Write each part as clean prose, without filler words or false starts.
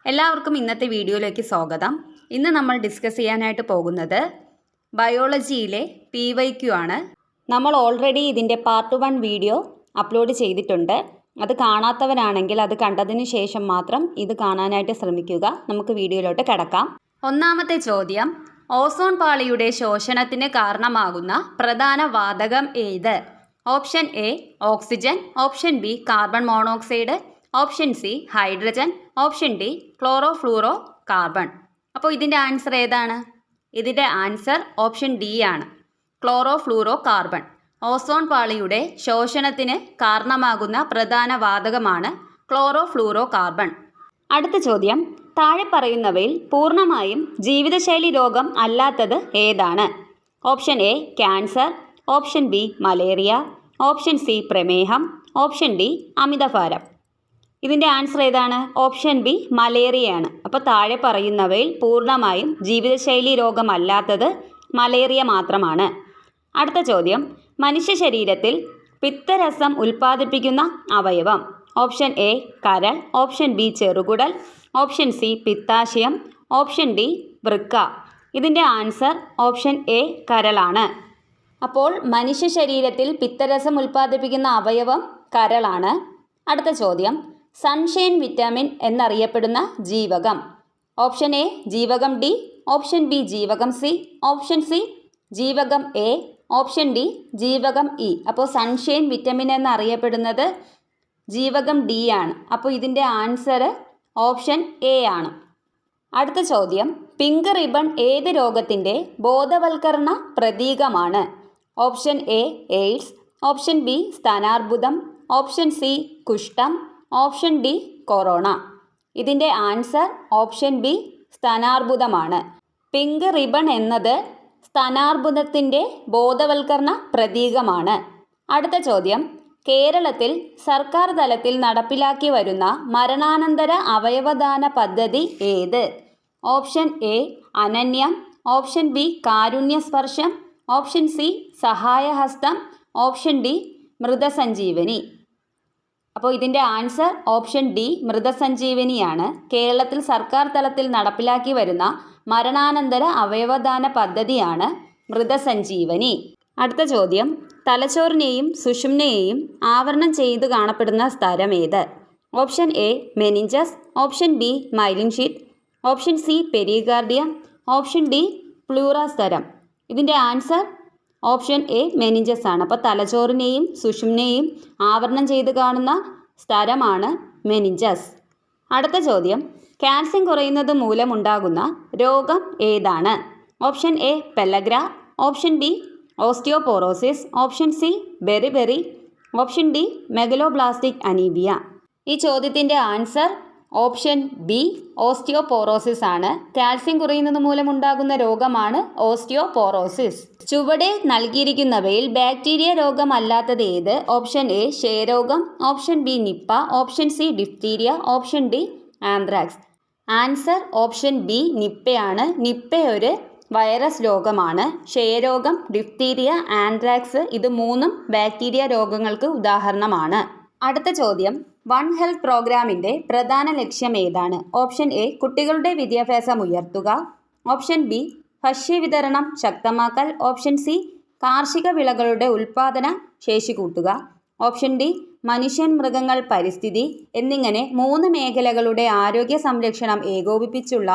എല്ലാവർക്കും ഇന്നത്തെ വീഡിയോയിലേക്ക് സ്വാഗതം. ഇന്ന് നമ്മൾ ഡിസ്കസ് ചെയ്യാനായിട്ട് പോകുന്നത് ബയോളജിയിലെ PYQ ആണ്. നമ്മൾ ഓൾറെഡി ഇതിൻ്റെ പാർട്ട് 1 വീഡിയോ അപ്ലോഡ് ചെയ്തിട്ടുണ്ട്. അത് കാണാത്തവരാണെങ്കിൽ അത് കണ്ടതിന് ശേഷം മാത്രം ഇത് കാണാനായിട്ട് ശ്രമിക്കുക. നമുക്ക് വീഡിയോയിലോട്ട് കടക്കാം. ഒന്നാമത്തെ ചോദ്യം, ഓസോൺ പാളിയുടെ ശോഷണത്തിന് കാരണമാകുന്ന പ്രധാന വാതകം ഏത്? Option A oxygen, option B carbon monoxide, option C hydrogen, option D chloro fluoro carbon. അപ്പോൾ ഇതിൻ്റെ ആൻസർ ഏതാണ്? ഇതിൻ്റെ ആൻസർ ഓപ്ഷൻ ഡി ആണ്, ക്ലോറോ ഫ്ലൂറോ കാർബൺ. ഓസോൺ പാളിയുടെ ശോഷണത്തിന് കാരണമാകുന്ന പ്രധാന വാതകമാണ് ക്ലോറോ ഫ്ലൂറോ കാർബൺ. അടുത്ത ചോദ്യം, താഴെ പറയുന്നവയിൽ പൂർണ്ണമായും ജീവിതശൈലി രോഗം അല്ലാത്തത് ഏതാണ്? Option A cancer, option B malaria, option C പ്രമേഹം, ഓപ്ഷൻ ഡി അമിതഭാരം. ഇതിൻ്റെ ആൻസർ ഏതാണ്? ഓപ്ഷൻ ബി മലേറിയയാണ്. അപ്പോൾ താഴെ പറയുന്നവയിൽ പൂർണ്ണമായും ജീവിതശൈലി രോഗമല്ലാത്തത് മലേറിയ മാത്രമാണ്. അടുത്ത ചോദ്യം, മനുഷ്യ ശരീരത്തിൽ പിത്തരസം ഉൽപ്പാദിപ്പിക്കുന്ന അവയവം? ഓപ്ഷൻ എ കരൾ, ഓപ്ഷൻ ബി ചെറുകുടൽ, ഓപ്ഷൻ സി പിത്താശയം, ഓപ്ഷൻ ഡി വൃക്ക. ഇതിൻ്റെ ആൻസർ ഓപ്ഷൻ എ കരളാണ്. അപ്പോൾ മനുഷ്യ ശരീരത്തിൽ പിത്തരസം ഉൽപ്പാദിപ്പിക്കുന്ന അവയവം കരളാണ്. അടുത്ത ചോദ്യം, സൺഷൈൻ വിറ്റാമിൻ എന്നറിയപ്പെടുന്ന ജീവകം? ഓപ്ഷൻ എ ജീവകം ഡി, ഓപ്ഷൻ ബി ജീവകം സി, ഓപ്ഷൻ സി ജീവകം എ, ഓപ്ഷൻ ഡി ജീവകം ഇ. അപ്പോൾ സൺഷൈൻ വിറ്റാമിൻ എന്നറിയപ്പെടുന്നത് ജീവകം ഡി ആണ്. അപ്പോൾ ഇതിൻ്റെ ആൻസർ ഓപ്ഷൻ എ ആണ്. അടുത്ത ചോദ്യം, പിങ്ക് റിബൺ ഏത് രോഗത്തിൻ്റെ ബോധവൽക്കരണ പ്രതീകമാണ്? Option A AIDS, option B സ്ഥാനാർബുദം, ഓപ്ഷൻ സി കുഷ്ഠം, ഓപ്ഷൻ ഡി കൊറോണ. ഇതിൻ്റെ ആൻസർ ഓപ്ഷൻ ബി സ്ഥാനാർബുദമാണ്. പിങ്ക് റിബൺ എന്നത് സ്ഥാനാർബുദത്തിൻ്റെ ബോധവൽക്കരണ പ്രതീകമാണ്. അടുത്ത ചോദ്യം, കേരളത്തിൽ സർക്കാർ തലത്തിൽ നടപ്പിലാക്കി വരുന്ന മരണാനന്തര അവയവദാന പദ്ധതി ഏത്? ഓപ്ഷൻ എ അനന്യം, ഓപ്ഷൻ ബി കാരുണ്യസ്പർശം, ഓപ്ഷൻ സി സഹായഹസ്തം, ഓപ്ഷൻ ഡി മൃതസഞ്ജീവനി. അപ്പോൾ ഇതിൻ്റെ ആൻസർ ഓപ്ഷൻ ഡി മൃതസഞ്ജീവനിയാണ്. കേരളത്തിൽ സർക്കാർ തലത്തിൽ നടപ്പിലാക്കി വരുന്ന മരണാനന്തര അവയവദാന പദ്ധതിയാണ് മൃതസഞ്ജീവനി. അടുത്ത ചോദ്യം, തലച്ചോറിനെയും സുഷുമ്നയെയും ആവരണം ചെയ്ത് കാണപ്പെടുന്ന സ്ഥലം ഏത്? Option A meninges, option B myelin sheath, option C pericardium, option D pleura സ്തരം. ഇതിൻ്റെ ആൻസർ ഓപ്ഷൻ എ മെനിഞ്ചസ് ആണ്. അപ്പോൾ തലച്ചോറിനെയും സുഷുമ്നയെയും ആവരണം ചെയ്ത് കാണുന്ന സ്ഥലമാണ് മെനിഞ്ചസ്. അടുത്ത ചോദ്യം, കാൽസ്യം കുറയുന്നത് മൂലമുണ്ടാകുന്ന രോഗം ഏതാണ്? Option A pellagra, option B osteoporosis, option C beriberi, option D megaloblastic anaemia. ഈ ചോദ്യത്തിൻ്റെ ആൻസർ ഓപ്ഷൻ ബി ഓസ്റ്റിയോപോറോസിസ് ആണ്. കാൽസ്യം കുറയുന്നത് മൂലമുണ്ടാകുന്ന രോഗമാണ് ഓസ്റ്റിയോപോറോസിസ്. ചുവടെ നൽകിയിരിക്കുന്നവയിൽ ബാക്ടീരിയ രോഗമല്ലാത്തത് ഏത്? ഓപ്ഷൻ എ ക്ഷയരോഗം, option B Nipah, option C diphtheria, option D anthrax. Answer option B നിപ്പയാണ്. നിപ്പ ഒരു വൈറസ് രോഗമാണ്. ക്ഷയരോഗം, ഡിഫ്തീരിയ, ആന്ത്രാക്സ് ഇത് മൂന്നും ബാക്ടീരിയ രോഗങ്ങൾക്ക് ഉദാഹരണമാണ്. അടുത്ത ചോദ്യം, വൺ ഹെൽത്ത് പ്രോഗ്രാമിൻ്റെ പ്രധാന ലക്ഷ്യം ഏതാണ്? ഓപ്ഷൻ എ കുട്ടികളുടെ വിദ്യാഭ്യാസം ഉയർത്തുക, ഓപ്ഷൻ ബി ഭക്ഷ്യവിതരണം ശക്തമാക്കൽ, ഓപ്ഷൻ സി കാർഷിക വിളകളുടെ ഉൽപ്പാദന ശേഷി കൂട്ടുക, ഓപ്ഷൻ ഡി മനുഷ്യൻ മൃഗങ്ങൾ പരിസ്ഥിതി എന്നിങ്ങനെ 3 മേഖലകളുടെ ആരോഗ്യ സംരക്ഷണം ഏകോപിപ്പിച്ചുള്ള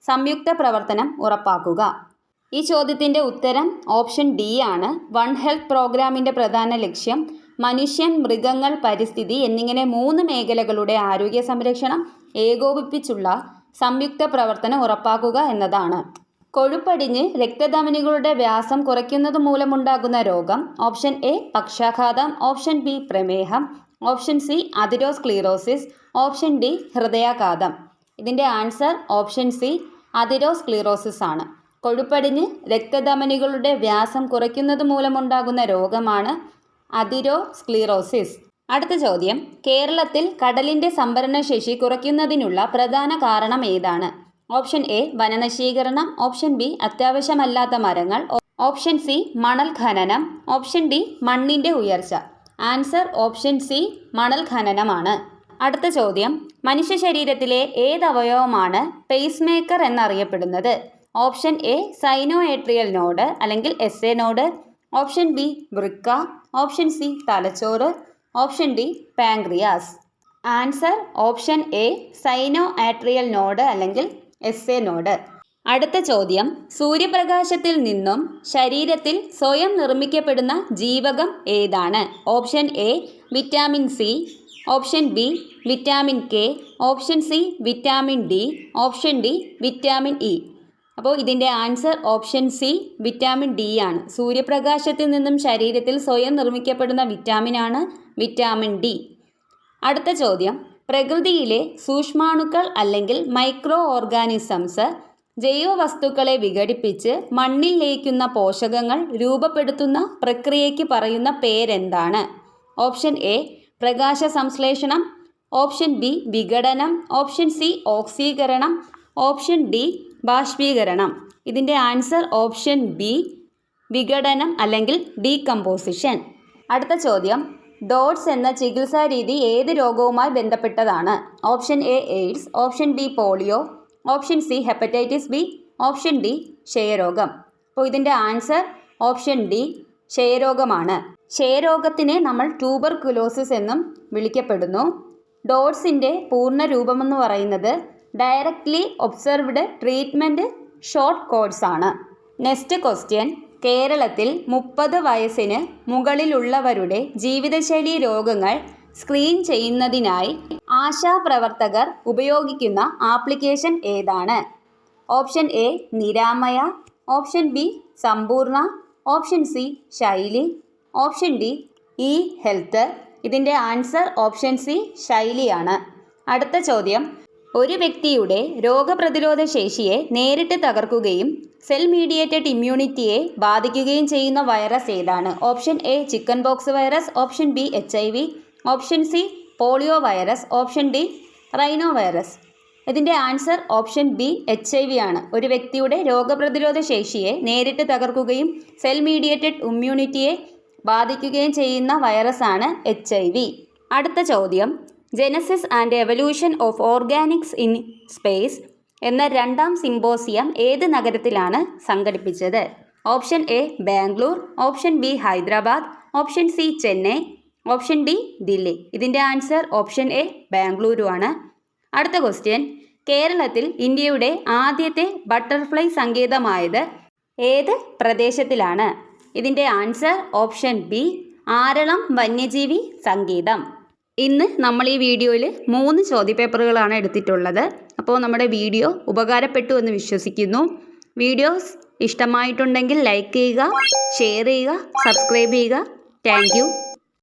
സംയുക്ത പ്രവർത്തനം ഉറപ്പാക്കുക. ഈ ചോദ്യത്തിൻ്റെ ഉത്തരം ഓപ്ഷൻ ഡി ആണ്. വൺ ഹെൽത്ത് പ്രോഗ്രാമിൻ്റെ പ്രധാന ലക്ഷ്യം മനുഷ്യൻ മൃഗങ്ങൾ പരിസ്ഥിതി എന്നിങ്ങനെ 3 മേഖലകളുടെ ആരോഗ്യ സംരക്ഷണം ഏകോപിപ്പിച്ചുള്ള സംയുക്ത പ്രവർത്തനം ഉറപ്പാക്കുക എന്നതാണ്. കൊഴുപ്പടിഞ്ഞ് രക്തധമനികളുടെ വ്യാസം കുറയ്ക്കുന്നത് മൂലമുണ്ടാകുന്ന രോഗം? ഓപ്ഷൻ എ പക്ഷാഘാതം, ഓപ്ഷൻ ബി പ്രമേഹം, ഓപ്ഷൻ സി അതിരോസ്ക്ലീറോസിസ്, ഓപ്ഷൻ ഡി ഹൃദയാഘാതം. ഇതിൻ്റെ ആൻസർ ഓപ്ഷൻ സി അതിരോസ്ക്ലീറോസിസ് ആണ്. കൊഴുപ്പടിഞ്ഞ് രക്തധമനികളുടെ വ്യാസം കുറയ്ക്കുന്നത് മൂലമുണ്ടാകുന്ന രോഗമാണ് അതിരോസ്ക്ലീറോസിസ്. അടുത്ത ചോദ്യം, കേരളത്തിൽ കടലിൻ്റെ സംഭരണശേഷി കുറയ്ക്കുന്നതിനുള്ള പ്രധാന കാരണം ഏതാണ്? ഓപ്ഷൻ എ വനനശീകരണം, ഓപ്ഷൻ ബി അത്യാവശ്യമല്ലാത്ത മരങ്ങൾ, ഓപ്ഷൻ സി മണൽ ഖനനം, ഓപ്ഷൻ ഡി മണ്ണിൻ്റെ ഉയർച്ച. ആൻസർ ഓപ്ഷൻ സി മണൽ ഖനനമാണ്. അടുത്ത ചോദ്യം, മനുഷ്യ ശരീരത്തിലെ ഏത് അവയവമാണ് പേസ് മേക്കർ എന്നറിയപ്പെടുന്നത്? ഓപ്ഷൻ എ സൈനോഏട്രിയൽ നോഡ് അല്ലെങ്കിൽ SA നോഡ്, ഓപ്ഷൻ ബി വൃക്ക, ഓപ്ഷൻ സി തലച്ചോറ്, option D pancreas. Answer option A sinoatrial node അല്ലെങ്കിൽ SA നോഡ്. അടുത്ത ചോദ്യം, സൂര്യപ്രകാശത്തിൽ നിന്നും ശരീരത്തിൽ സ്വയം നിർമ്മിക്കപ്പെടുന്ന ജീവകം ഏതാണ്? Option A vitamin C, option B vitamin K, option C vitamin D, option D vitamin E. അപ്പോൾ ഇതിൻ്റെ answer option C vitamin D ആണ്. സൂര്യപ്രകാശത്തിൽ നിന്നും ശരീരത്തിൽ സ്വയം നിർമ്മിക്കപ്പെടുന്ന വിറ്റാമിനാണ് വിറ്റാമിൻ ഡി. അടുത്ത ചോദ്യം, പ്രകൃതിയിലെ സൂക്ഷ്മാണുക്കൾ അല്ലെങ്കിൽ മൈക്രോ ഓർഗാനിസംസ് ജൈവവസ്തുക്കളെ വിഘടിപ്പിച്ച് മണ്ണിൽ ലയിക്കുന്ന പോഷകങ്ങൾ രൂപപ്പെടുത്തുന്ന പ്രക്രിയയ്ക്ക് പറയുന്ന പേരെന്താണ്? ഓപ്ഷൻ എ പ്രകാശ സംശ്ലേഷണം, ഓപ്ഷൻ ബി വിഘടനം, ഓപ്ഷൻ സി ഓക്സീകരണം, ഓപ്ഷൻ ഡി ബാഷ്പീകരണം. ഇതിൻ്റെ ആൻസർ ഓപ്ഷൻ ബി വിഘടനം അല്ലെങ്കിൽ ഡീകമ്പോസിഷൻ. അടുത്ത ചോദ്യം, ഡോട്ട്സ് എന്ന ചികിത്സാ രീതി ഏത് രോഗവുമായി ബന്ധപ്പെട്ടതാണ്? Option A AIDS, option B polio, option C hepatitis B, option D ക്ഷയരോഗം. അപ്പോൾ ഇതിൻ്റെ ആൻസർ ഓപ്ഷൻ ഡി ക്ഷയരോഗമാണ്. ക്ഷയരോഗത്തിനെ നമ്മൾ ട്യൂബർകുലോസിസ് എന്നും വിളിക്കപ്പെടുന്നു. ഡോട്ട്സിൻ്റെ പൂർണ്ണ രൂപമെന്ന് പറയുന്നത് directly observed treatment short course ആണ്. നെക്സ്റ്റ് ക്വസ്റ്റ്യൻ, കേരളത്തിൽ 30 വയസ്സിന് മുകളിലുള്ളവരുടെ ജീവിതശൈലി രോഗങ്ങൾ സ്ക്രീൻ ചെയ്യുന്നതിനായി ആശാപ്രവർത്തകർ ഉപയോഗിക്കുന്ന ആപ്ലിക്കേഷൻ ഏതാണ്? Option A Niramaya, option B സമ്പൂർണ്ണ, ഓപ്ഷൻ സി ശൈലി, ഓപ്ഷൻ ഡി ഇ ഹെൽത്ത്. ഇതിൻ്റെ ആൻസർ ഓപ്ഷൻ സി ശൈലിയാണ്. അടുത്ത ചോദ്യം, ഒരു വ്യക്തിയുടെ രോഗപ്രതിരോധ ശേഷിയെ നേരിട്ട് തകർക്കുകയും സെൽ മീഡിയേറ്റഡ് ഇമ്മ്യൂണിറ്റിയെ ബാധിക്കുകയും ചെയ്യുന്ന വൈറസ് ഏതാണ്? Option A chicken box virus, option B HIV, option C polio virus, option D rhino virus. ഇതിൻ്റെ ആൻസർ ഓപ്ഷൻ ബി HIV ആണ്. ഒരു വ്യക്തിയുടെ രോഗപ്രതിരോധ ശേഷിയെ നേരിട്ട് തകർക്കുകയും സെൽ മീഡിയേറ്റഡ് ഇമ്മ്യൂണിറ്റിയെ ബാധിക്കുകയും ചെയ്യുന്ന വൈറസാണ് HIV. അടുത്ത ചോദ്യം, Genesis and evolution of Organics in space എന്ന 2ാം സിമ്പോസിയം ഏത് നഗരത്തിലാണ് സംഘടിപ്പിച്ചത്? Option A Bangalore, option B Hyderabad, option C Chennai, option D Delhi. ഇതിൻ്റെ ആൻസർ ഓപ്ഷൻ എ ബാംഗ്ലൂരു ആണ്. അടുത്ത ക്വസ്റ്റ്യൻ, കേരളത്തിൽ ഇന്ത്യയുടെ ആദ്യത്തെ ബട്ടർഫ്ലൈ സങ്കേതമായത് ഏത് പ്രദേശത്തിലാണ്? ഇതിൻ്റെ ആൻസർ ഓപ്ഷൻ ബി ആരളം വന്യജീവി സങ്കേതം. ഇന്ന് നമ്മൾ ഈ വീഡിയോയിൽ 3 ചോദ്യപേപ്പറുകളാണ് എടുത്തിട്ടുള്ളത്. അപ്പോൾ നമ്മുടെ വീഡിയോ ഉപകാരപ്പെട്ടു എന്ന് വിശ്വസിക്കുന്നു. വീഡിയോസ് ഇഷ്ടമായിട്ടുണ്ടെങ്കിൽ ലൈക്ക് ചെയ്യുക, ഷെയർ ചെയ്യുക, സബ്സ്ക്രൈബ് ചെയ്യുക. Thank you.